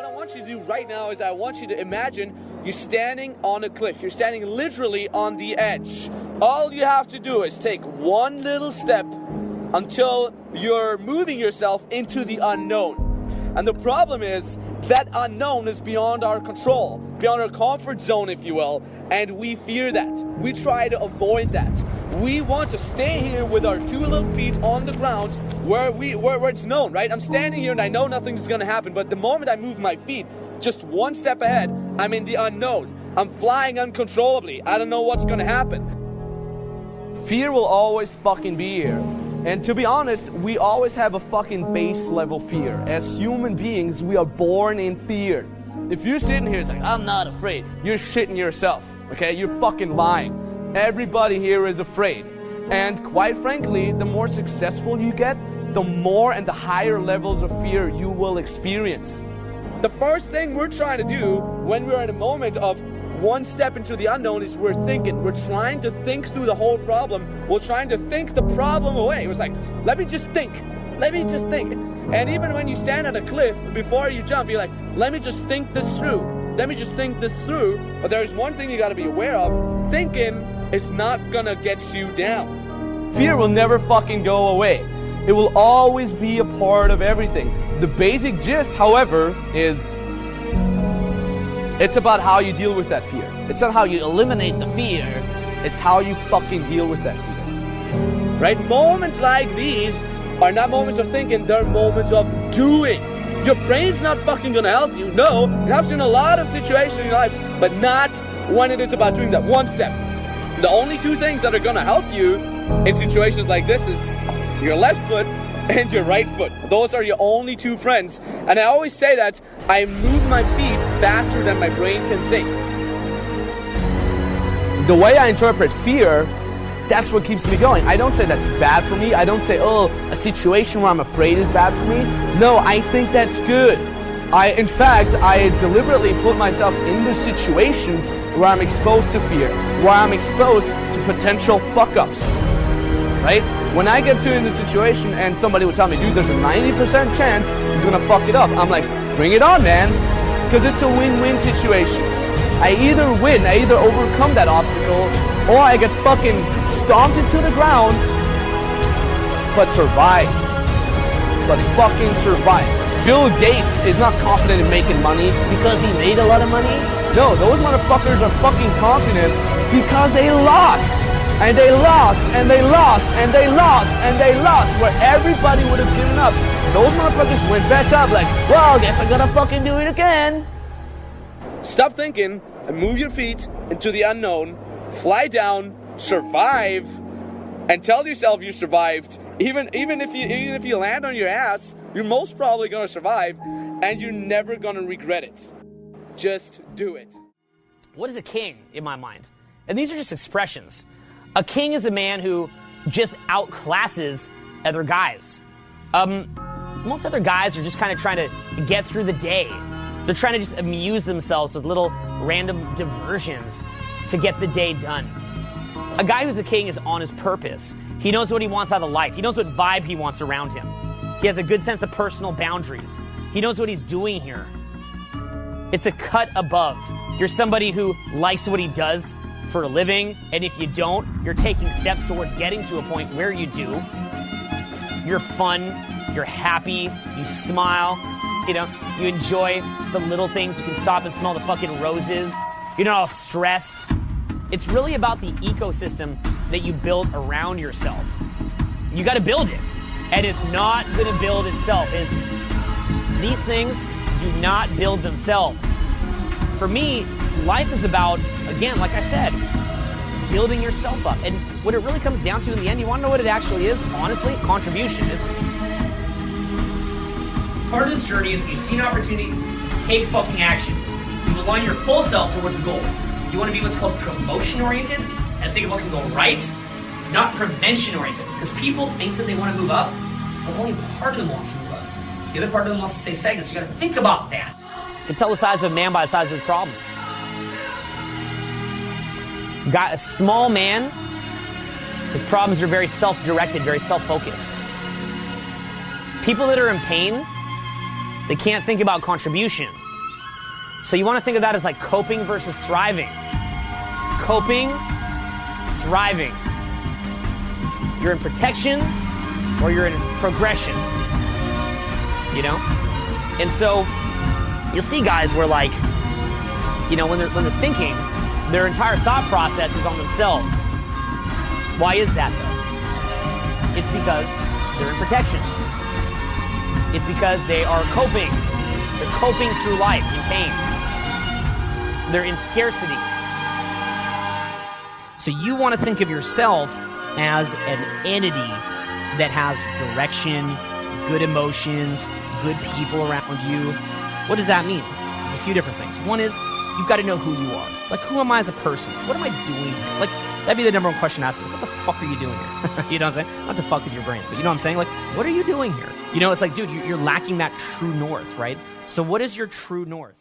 I want you to do right now is I want you to imagine you're standing on a cliff. You're standing literally on the edge. All you have to do is take one little step until you're moving yourself into the unknown. And the problem is that unknown is beyond our control, beyond our comfort zone, if you will, and we fear that. We try to avoid that. We want to stay here with our two little feet on the ground where it's known, right? I'm standing here and I know nothing's gonna happen, but the moment I move my feet just one step ahead, I'm in the unknown. I'm flying uncontrollably. I don't know what's gonna happen. Fear will always fucking be here. And to be honest, we always have a fucking base level fear. As human beings, we are born in fear. If you're sitting here saying, I'm not afraid, you're shitting yourself, okay? You're fucking lying. Everybody here is afraid. And quite frankly, the more successful you get, the more and the higher levels of fear you will experience. The first thing we're trying to do when we're in a moment of one step into the unknown is we're thinking. We're trying to think through the whole problem. We're trying to think the problem away. It was like, let me just think. Let me just think. And even when you stand at a cliff, before you jump, you're like, let me just think this through. Let me just think this through. But there's one thing you gotta be aware of. Thinking is not gonna get you down. Fear will never fucking go away. It will always be a part of everything. The basic gist, however, is it's about how you deal with that fear. It's not how you eliminate the fear. It's how you fucking deal with that fear. Right? Moments like these are not moments of thinking, they're moments of doing. Your brain's not fucking gonna help you. No, it helps you in a lot of situations in your life, but not when it is about doing that one step. The only two things that are gonna help you in situations like this is your left foot and your right foot. Those are your only two friends. And I always say that I move my feet faster than my brain can think. The way I interpret fear, that's what keeps me going. I don't say that's bad for me. I don't say, oh, a situation where I'm afraid is bad for me. No, I think that's good. In fact, I deliberately put myself into situations where I'm exposed to fear, where I'm exposed to potential fuck-ups, right? When I get in the situation and somebody would tell me, dude, there's a 90% chance you're gonna fuck it up, I'm like, bring it on, man, because it's a win-win situation. I either win, I either overcome that obstacle, or I get fucking stomped into the ground, but survive. But fucking survive. Bill Gates is not confident in making money because he made a lot of money. No, those motherfuckers are fucking confident because they lost. And they lost, and they lost, and they lost, and they lost, where everybody would have given up. Those motherfuckers went back up like, well, I guess I gotta fucking do it again. Stop thinking and move your feet into the unknown. Fly down, survive, and tell yourself you survived. Even if you land on your ass, you're most probably gonna survive, and you're never gonna regret it. Just do it. What is a king in my mind? And these are just expressions. A king is a man who just outclasses other guys. Most other guys are just kind of trying to get through the day. They're trying to just amuse themselves with little random diversions to get the day done. A guy who's a king is on his purpose. He knows what he wants out of life. He knows what vibe he wants around him. He has a good sense of personal boundaries. He knows what he's doing here. It's a cut above. You're somebody who likes what he does for a living, and if you don't, you're taking steps towards getting to a point where you do. You're fun, you're happy, you smile, you enjoy the little things. You can stop and smell the fucking roses. You're not all stressed. It's really about the ecosystem that you build around yourself. You gotta build it, and it's not gonna build itself. These things do not build themselves. For me, life is about, again, like I said, building yourself up. And what it really comes down to in the end, you want to know what it actually is? Honestly, contribution is. Part of this journey is when you see an opportunity, take fucking action. You align your full self towards the goal. You want to be what's called promotion-oriented and think of what can go right, not prevention-oriented. Because people think that they want to move up, but only part of them wants to move up. The other part of them wants to stay stagnant, so you got to think about that. You can tell the size of a man by the size of his problems. Got a small man, his problems are very self-directed, very self-focused. People that are in pain, they can't think about contribution. So you want to think of that as like coping versus thriving. Coping, thriving. You're in protection or you're in progression. You know? And so you'll see guys where like, you know, when they're thinking, their entire thought process is on themselves. Why is that though? It's because they're in protection. It's because they are coping. They're coping through life in pain. They're in scarcity. So you want to think of yourself as an entity that has direction, good emotions, good people around you. What does that mean? There's a few different things. One is, you've got to know who you are. Like, who am I as a person? What am I doing here? Like, that'd be the number one question to ask. What the fuck are you doing here? You know what I'm saying? Not to fuck with your brains, but you know what I'm saying? Like, what are you doing here? You know, it's like, dude, you're lacking that true north, right? So what is your true north?